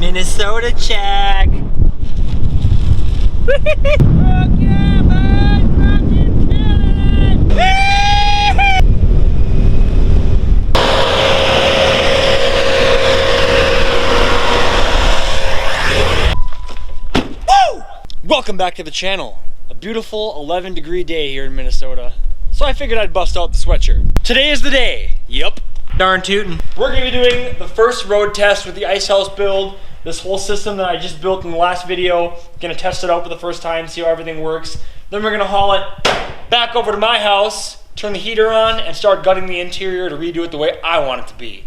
Minnesota check. Fuck yeah, bud! Fucking killing it! Woo! Welcome back to the channel. A beautiful 11-degree day here in Minnesota. So I figured I'd bust out the sweatshirt. Today is the day. Yup. Darn tootin'. We're gonna be doing the first road test with the ice house build. This whole system that I just built in the last video. Gonna test it out for the first time, see how everything works. Then we're gonna haul it back over to my house, turn the heater on, and start gutting the interior to redo it the way I want it to be.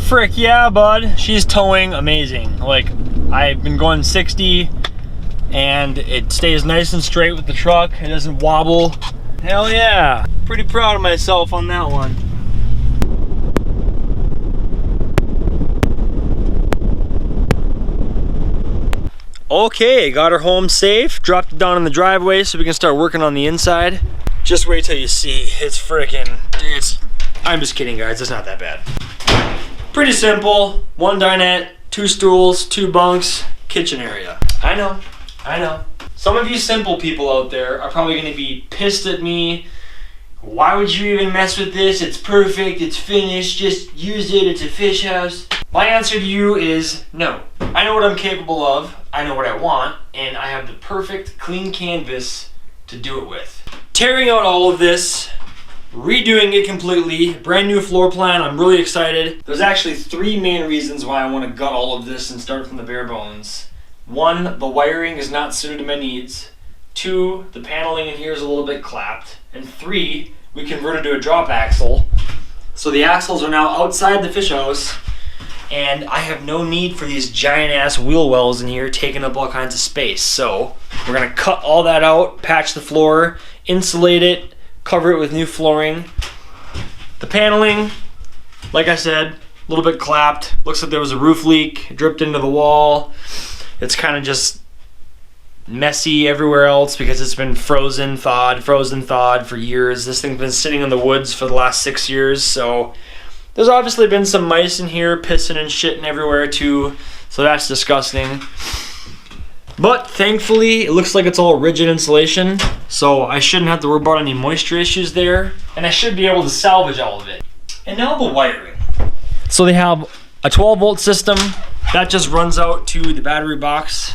Frick yeah, bud. She's towing amazing. Like, I've been going 60 and it stays nice and straight with the truck. It doesn't wobble. Hell yeah. Pretty proud of myself on that one. Okay, got her home safe. Dropped it down in the driveway so we can start working on the inside. Just wait till you see. It's frickin', I'm just kidding, guys. It's not that bad. Pretty simple. One dinette, 2 stools, 2 bunks, kitchen area. I know. Some of you simple people out there are probably gonna be pissed at me. Why would you even mess with this? It's perfect, it's finished, just use it, it's a fish house. My answer to you is no. I know what I'm capable of, I know what I want, and I have the perfect clean canvas to do it with. Tearing out all of this, redoing it completely, brand new floor plan. I'm really excited. There's actually 3 main reasons why I want to gut all of this and start from the bare bones. 1, the wiring is not suited to my needs. 2, the paneling in here is a little bit clapped. And 3, we converted to a drop axle. So the axles are now outside the fish house, and I have no need for these giant ass wheel wells in here taking up all kinds of space. So we're gonna cut all that out, patch the floor, insulate it, cover it with new flooring. The paneling, like I said, a little bit clapped. Looks like there was a roof leak, dripped into the wall. It's kind of just messy everywhere else because it's been frozen, thawed for years. This thing's been sitting in the woods for the last 6 years, so there's obviously been some mice in here pissing and shitting everywhere too, so that's disgusting. But thankfully, it looks like it's all rigid insulation, so I shouldn't have to worry about any moisture issues there, and I should be able to salvage all of it. And now the wiring. So they have a 12-volt system that just runs out to the battery box,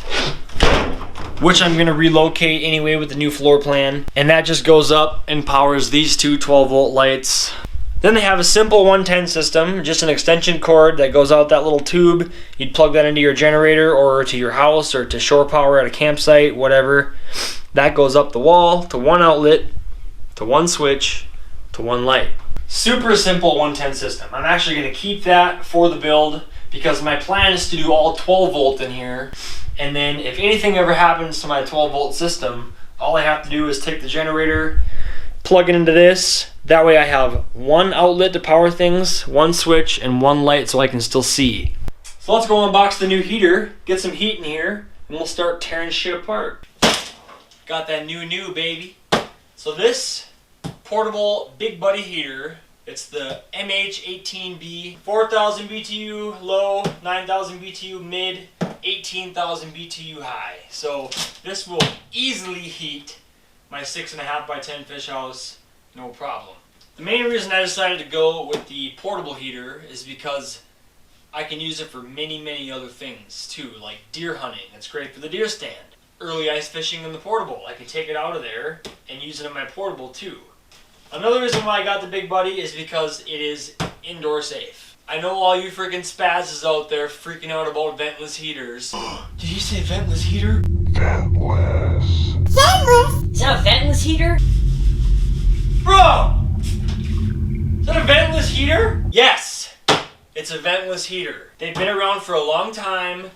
which I'm gonna relocate anyway with the new floor plan, and that just goes up and powers these 2 12-volt lights. Then they have a simple 110 system, just an extension cord that goes out that little tube. You'd plug that into your generator or to your house or to shore power at a campsite, whatever. That goes up the wall to 1 outlet, to 1 switch, to 1 light. Super simple 110 system. I'm actually gonna keep that for the build because my plan is to do all 12 volt in here. And then if anything ever happens to my 12 volt system, all I have to do is take the generator, plug it into this. That way I have 1 outlet to power things, 1 switch, and 1 light so I can still see. So let's go unbox the new heater, get some heat in here, and we'll start tearing shit apart. Got that new baby. So this portable big buddy heater, it's the MH18B, 4,000 BTU low, 9,000 BTU mid, 18,000 BTU high. So this will easily heat my 6.5 by 10 fish house, no problem. The main reason I decided to go with the portable heater is because I can use it for many other things too, like deer hunting. It's great for the deer stand. Early ice fishing in the portable. I can take it out of there and use it in my portable too. Another reason why I got the big buddy is because it is indoor safe. I know all you freaking spazzes out there freaking out about ventless heaters. Did you say ventless heater? Ventless. Ventless? Is that a ventless heater? Bro! Is that a ventless heater? Yes! It's a ventless heater. They've been around for a long time.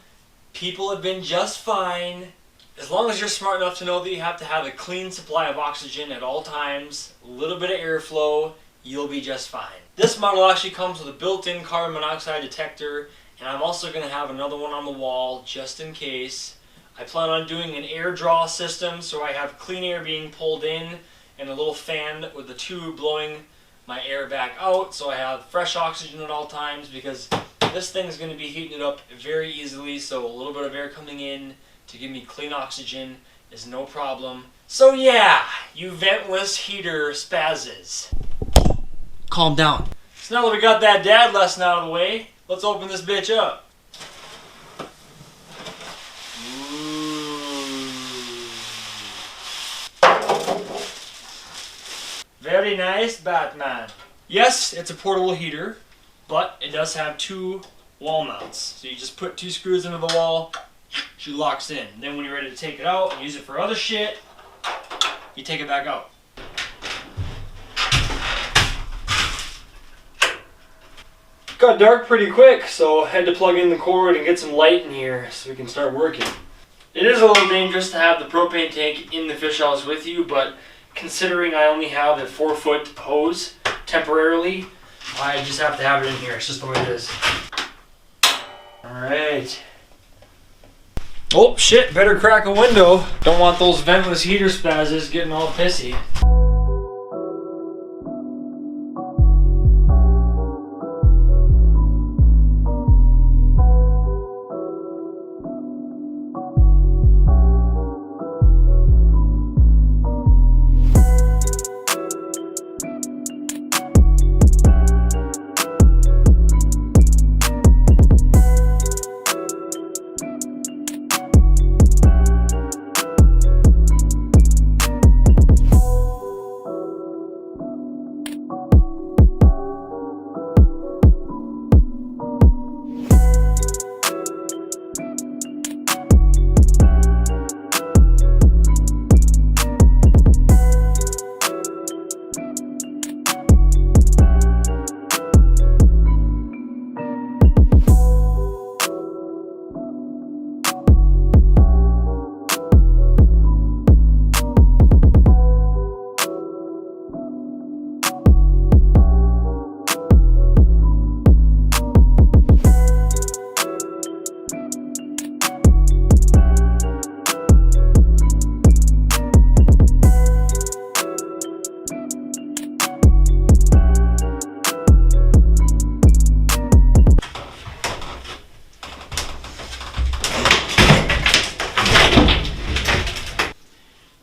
People have been just fine. As long as you're smart enough to know that you have to have a clean supply of oxygen at all times, a little bit of airflow, you'll be just fine. This model actually comes with a built-in carbon monoxide detector, and I'm also going to have another one on the wall just in case. I plan on doing an air draw system, so I have clean air being pulled in and a little fan with the tube blowing my air back out, so I have fresh oxygen at all times, because this thing is going to be heating it up very easily, so a little bit of air coming in to give me clean oxygen is no problem. So yeah, you ventless heater spazzes. Calm down. So now that we got that dad lesson out of the way, let's open this bitch up. Very nice, Batman. Yes, it's a portable heater, but it does have 2 wall mounts. So you just put 2 screws into the wall, she locks in. Then when you're ready to take it out and use it for other shit, you take it back out. Got dark pretty quick, so I had to plug in the cord and get some light in here so we can start working. It is a little dangerous to have the propane tank in the fish house with you, but considering I only have a 4-foot hose temporarily, I just have to have it in here. It's just the way it is. Alright. Oh shit, better crack a window. Don't want those ventless heater spazzes getting all pissy.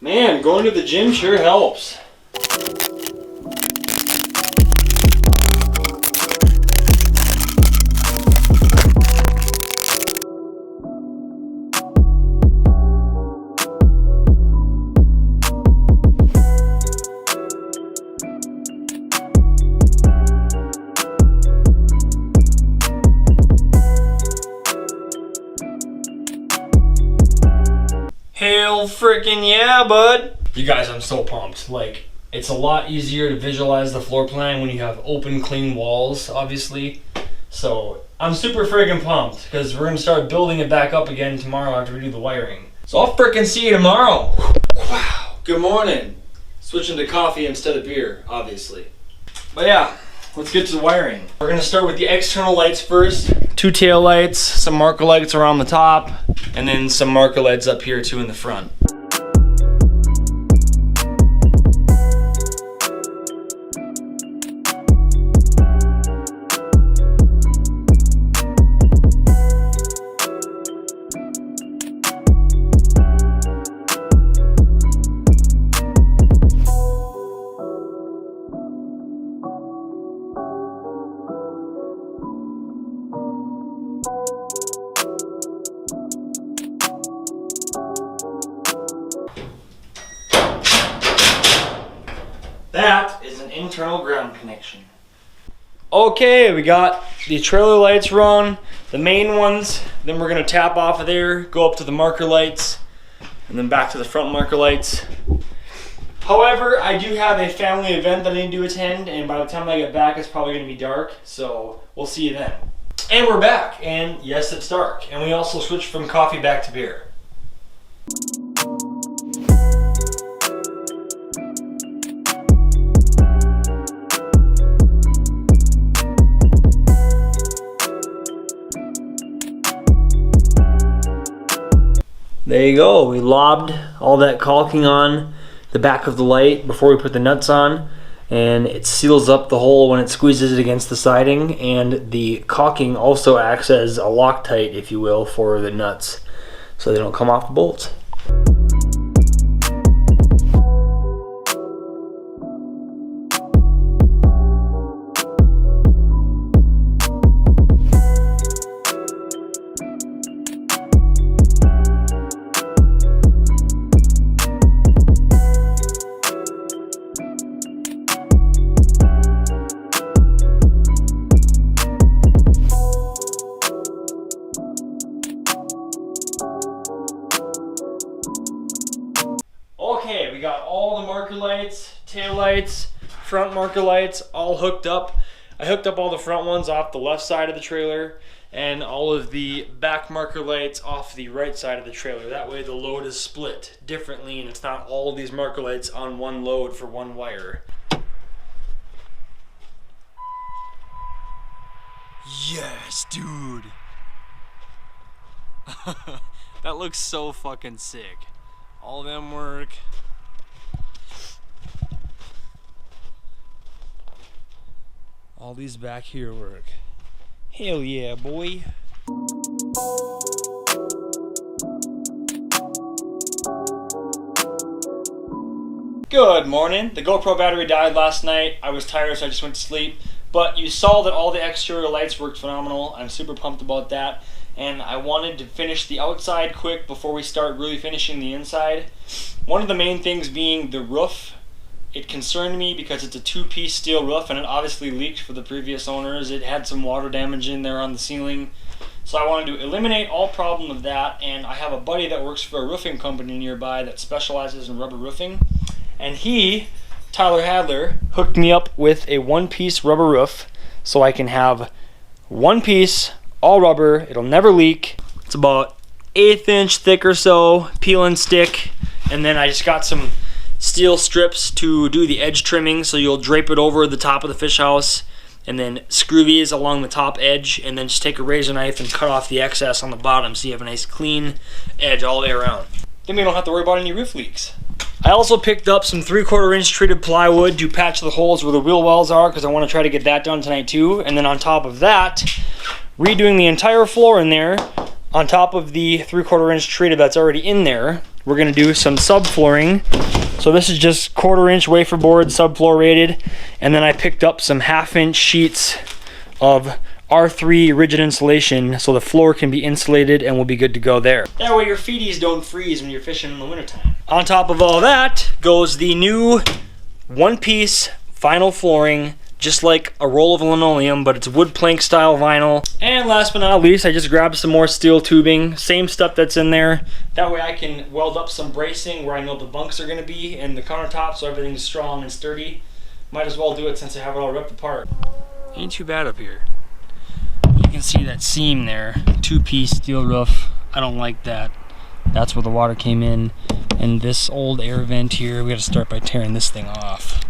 Man, going to the gym sure helps. Hell freaking yeah, bud. You guys, I'm so pumped. Like, it's a lot easier to visualize the floor plan when you have open, clean walls, obviously. So I'm super freaking pumped because we're gonna start building it back up again tomorrow after we do the wiring. So I'll freaking see you tomorrow. Wow, good morning. Switching to coffee instead of beer, obviously. But yeah, let's get to the wiring. We're gonna start with the external lights first. 2 tail lights, some marker lights around the top, and then some marker lights up here too in the front. That is an internal ground connection. Okay, we got the trailer lights run, the main ones. Then we're gonna tap off of there, go up to the marker lights, and then back to the front marker lights. However, I do have a family event that I need to attend, and by the time I get back, it's probably gonna be dark, so we'll see you then. And we're back, and yes, it's dark. And we also switched from coffee back to beer. There you go, we lobbed all that caulking on the back of the light before we put the nuts on, and it seals up the hole when it squeezes it against the siding, and the caulking also acts as a Loctite, if you will, for the nuts so they don't come off the bolts. Okay, we got all the marker lights, tail lights, front marker lights all hooked up. I hooked up all the front ones off the left side of the trailer and all of the back marker lights off the right side of the trailer. That way the load is split differently and it's not all of these marker lights on one load for one wire. Yes, dude. That looks so fucking sick. All of them work. All these back here work. Hell yeah, boy. Good morning. The GoPro battery died last night. I was tired, so I just went to sleep. But you saw that all the exterior lights worked phenomenal. I'm super pumped about that. And I wanted to finish the outside quick before we start really finishing the inside. One of the main things being the roof. It concerned me because it's a two-piece steel roof and it obviously leaked for the previous owners. It had some water damage in there on the ceiling. So I wanted to eliminate all problem of that, and I have a buddy that works for a roofing company nearby that specializes in rubber roofing. And he, Tyler Hadler, hooked me up with a one-piece rubber roof so I can have one piece, all rubber, it'll never leak. It's about 1/8 inch thick or so, peel and stick, and then I just got some steel strips to do the edge trimming, so you'll drape it over the top of the fish house and then screw these along the top edge and then just take a razor knife and cut off the excess on the bottom so you have a nice clean edge all the way around. Then we don't have to worry about any roof leaks. I also picked up some 3/4 inch treated plywood to patch the holes where the wheel wells are because I want to try to get that done tonight too. And then on top of that, redoing the entire floor in there on top of the 3/4 inch treated that's already in there. We're going to do some subflooring. So this is just 1/4 inch wafer board subfloor rated, and then I picked up some 1/2 inch sheets of R3 rigid insulation so the floor can be insulated and we'll be good to go there. That way your feeties don't freeze when you're fishing in the wintertime. On top of all that goes the new one-piece vinyl flooring, just like a roll of linoleum, but it's wood plank style vinyl. And last but not least, I just grabbed some more steel tubing, same stuff that's in there. That way I can weld up some bracing where I know the bunks are gonna be and the countertop so everything's strong and sturdy. Might as well do it since I have it all ripped apart. Ain't too bad up here. You can see that seam there, two-piece steel roof. I don't like that. That's where the water came in. And this old air vent here, we gotta start by tearing this thing off.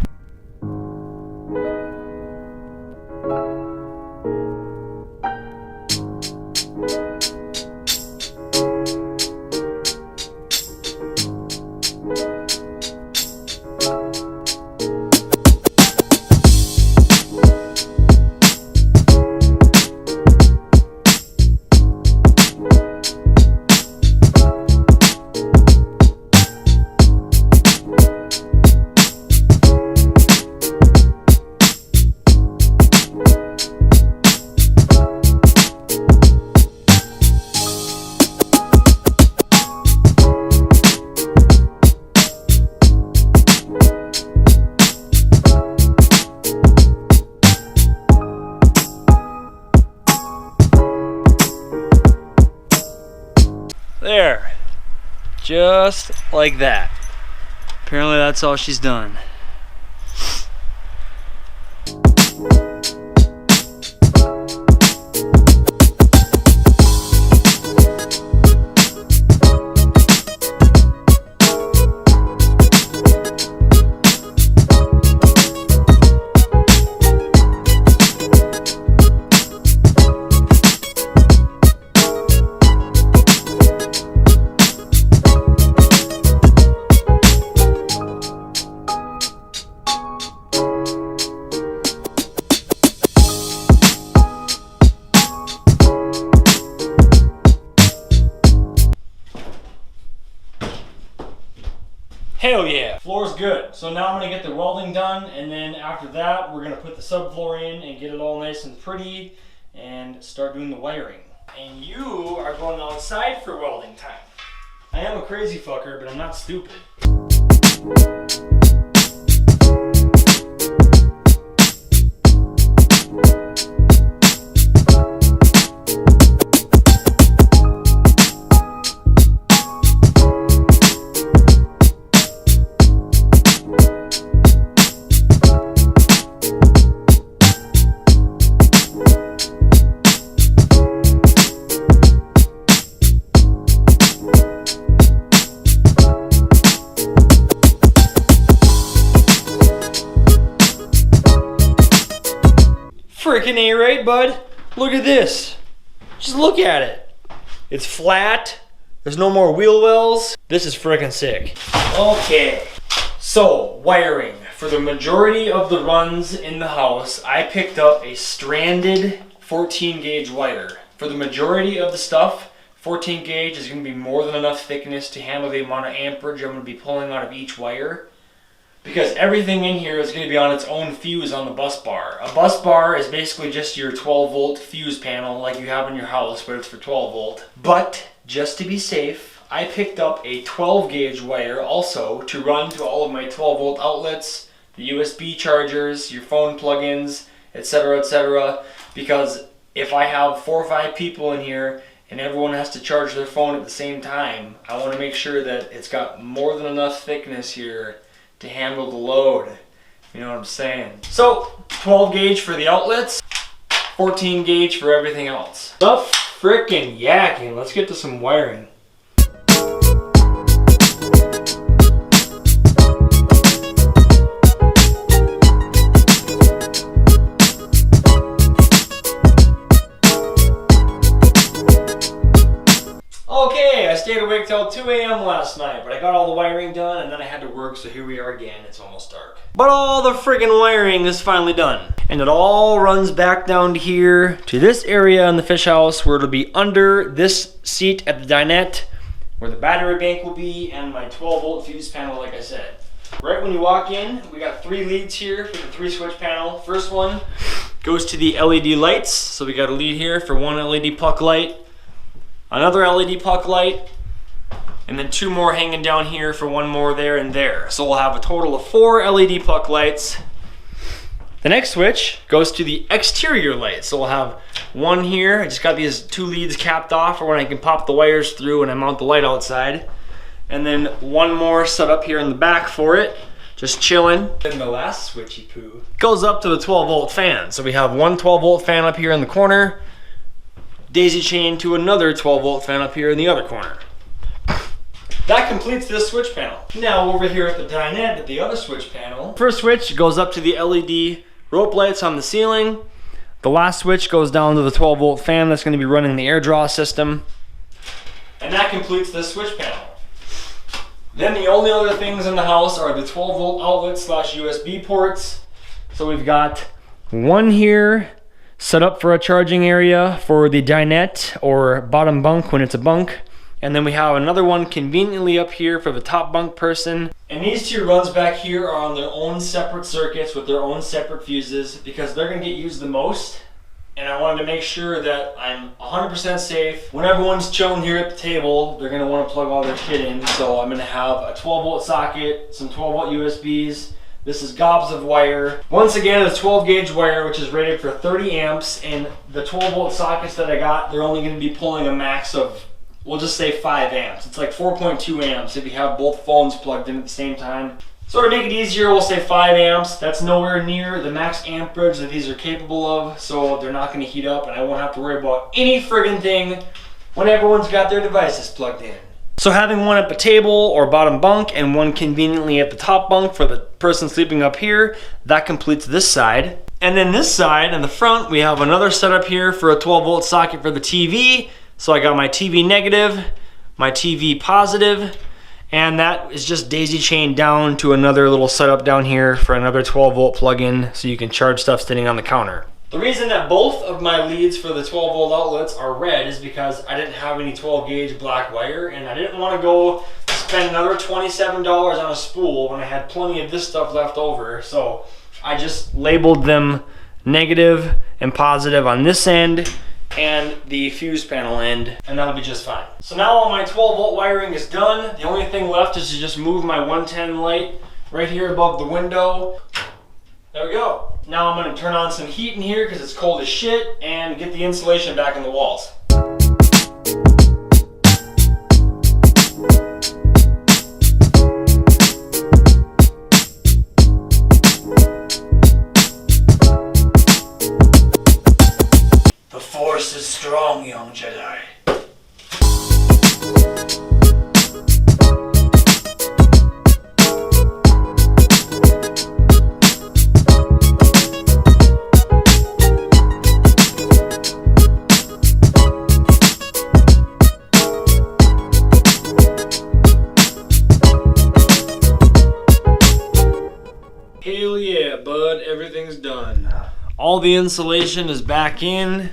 Just like that. Apparently that's all she's done. Hell yeah, floor's good. So now I'm gonna get the welding done, and then after that, we're gonna put the subfloor in and get it all nice and pretty and start doing the wiring. And you are going outside for welding time. I am a crazy fucker, but I'm not stupid. Freaking A, right, bud? Look at this. Just look at it. It's flat. There's no more wheel wells. This is freaking sick. Okay, so wiring. For the majority of the runs in the house, I picked up a stranded 14 gauge wire. For the majority of the stuff, 14 gauge is going to be more than enough thickness to handle the amount of amperage I'm going to be pulling out of each wire. Because everything in here is going to be on its own fuse on the bus bar. A bus bar is basically just your 12 volt fuse panel like you have in your house, but it's for 12 volt. But just to be safe, I picked up a 12 gauge wire also to run to all of my 12 volt outlets, the USB chargers, your phone plugins, etc. Because if I have 4 or 5 people in here and everyone has to charge their phone at the same time, I want to make sure that it's got more than enough thickness here to handle the load. You know what I'm saying? So 12 gauge for the outlets, 14 gauge for everything else. Enough frickin' yakking. Let's get to some wiring. Okay, I stayed awake till 2 a.m. last night, but I got all the wiring done and then I had to work, so here we are again. It's almost dark. But all the friggin' wiring is finally done. And it all runs back down to here, to this area in the fish house where it'll be under this seat at the dinette, where the battery bank will be, and my 12 volt fuse panel like I said. Right when you walk in, we got 3 leads here for the 3 switch panel. First one goes to the LED lights. So we got a lead here for 1 LED puck light, another LED puck light, and then 2 more hanging down here for 1 more there and there. So we'll have a total of 4 LED puck lights. The next switch goes to the exterior lights. So we'll have 1 here. I just got these 2 leads capped off for when I can pop the wires through and I mount the light outside. And then 1 more set up here in the back for it, just chilling. And the last switchy poo goes up to the 12 volt fan. So we have 1 12 volt fan up here in the corner, daisy chain to another 12 volt fan up here in the other corner. That completes this switch panel. Now over here at the dinette at the other switch panel, first switch goes up to the LED rope lights on the ceiling. The last switch goes down to the 12 volt fan that's going to be running the air draw system. And that completes this switch panel. Then the only other things in the house are the 12 volt outlet slash USB ports. So we've got 1 here set up for a charging area for the dinette or bottom bunk when it's a bunk. And then we have another one conveniently up here for the top bunk person. And these 2 runs back here are on their own separate circuits with their own separate fuses because they're going to get used the most. And I wanted to make sure that I'm 100% safe. When everyone's chilling here at the table, they're going to want to plug all their shit in. So I'm going to have a 12 volt socket, some 12 volt USBs. This is gobs of wire. Once again, it's 12 gauge wire, which is rated for 30 amps. And the 12 volt sockets that I got, they're only going to be pulling a max of we'll just say 5 amps. It's like 4.2 amps if you have both phones plugged in at the same time. So to make it easier, we'll say 5 amps. That's nowhere near the max amperage that these are capable of, so they're not going to heat up, and I won't have to worry about any friggin' thing when everyone's got their devices plugged in. So having one at the table or bottom bunk and one conveniently at the top bunk for the person sleeping up here, that completes this side. And then this side in the front, we have another setup here for a 12-volt socket for the TV. So I got my TV negative, my TV positive, and that is just daisy chained down to another little setup down here for another 12-volt plug-in so you can charge stuff sitting on the counter. The reason that both of my leads for the 12-volt outlets are red is because I didn't have any 12-gauge black wire, and I didn't want to go spend another $27 on a spool when I had plenty of this stuff left over. So I just labeled them negative and positive on this end and the fuse panel end, and that'll be just fine. So now all my 12-volt wiring is done. The only thing left is to just move my 110 light right here above the window. There we go. Now I'm going to turn on some heat in here because it's cold as shit and get the insulation back in the walls. The Force is strong, young Jedi. Hell yeah, bud, everything's done. All the insulation is back in.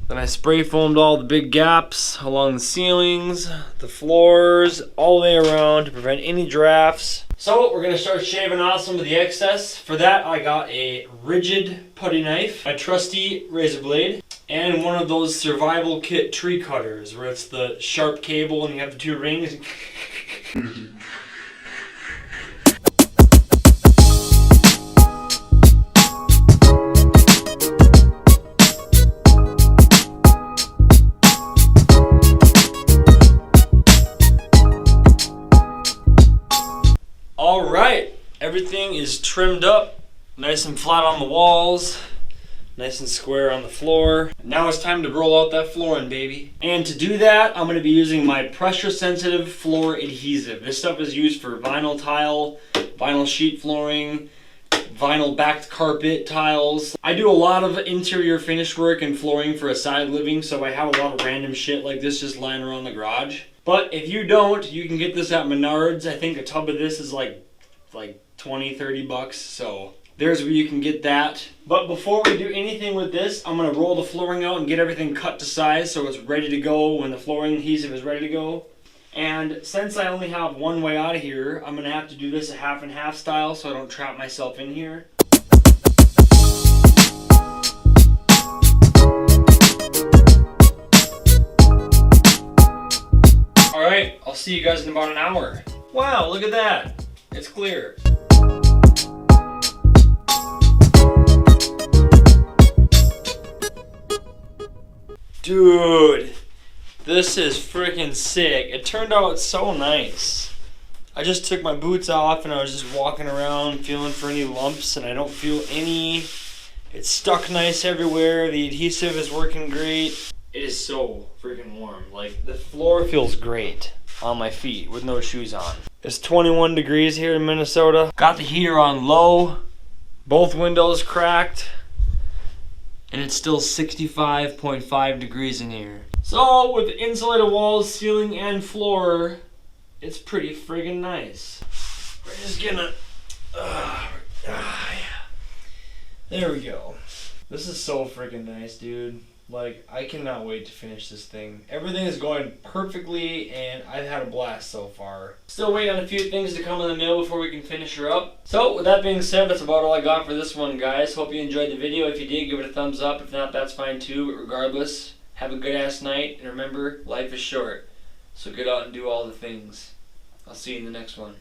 Then I spray foamed all the big gaps along the ceilings, the floors, all the way around to prevent any drafts. So we're gonna start shaving off some of the excess. For that, I got a rigid putty knife, a trusty razor blade, and one of those survival kit tree cutters where it's the sharp cable and you have the 2 rings. Alright, everything is trimmed up, nice and flat on the walls, nice and square on the floor. Now it's time to roll out that flooring, baby. And to do that, I'm going to be using my pressure sensitive floor adhesive. This stuff is used for vinyl tile, vinyl sheet flooring, vinyl backed carpet tiles. I do a lot of interior finish work and flooring for a side living, so I have a lot of random shit like this just lying around the garage. But if you don't, you can get this at Menards. I think a tub of this is like 20-30 bucks, so there's where you can get that. But before we do anything with this, I'm going to roll the flooring out and get everything cut to size so it's ready to go when the flooring adhesive is ready to go. And since I only have one way out of here, I'm going to have to do this a half and half style so I don't trap myself in here. Alright, I'll see you guys in about an hour. Wow, look at that. It's clear. Dude, this is freaking sick. It turned out so nice. I just took my boots off and I was just walking around feeling for any lumps, and I don't feel any. It's stuck nice everywhere. The adhesive is working great. It is so freaking warm. Like, the floor feels great on my feet with no shoes on. It's 21 degrees here in Minnesota. Got the heater on low, both windows cracked, and it's still 65.5 degrees in here. So with the insulated walls, ceiling, and floor, it's pretty friggin' nice. We're just gonna, yeah. There we go. This is so friggin' nice, dude. Like, I cannot wait to finish this thing. Everything is going perfectly, and I've had a blast so far. Still waiting on a few things to come in the mail before we can finish her up. So, with that being said, that's about all I got for this one, guys. Hope you enjoyed the video. If you did, give it a thumbs up. If not, that's fine too. But regardless, have a good-ass night. And remember, life is short. So get out and do all the things. I'll see you in the next one.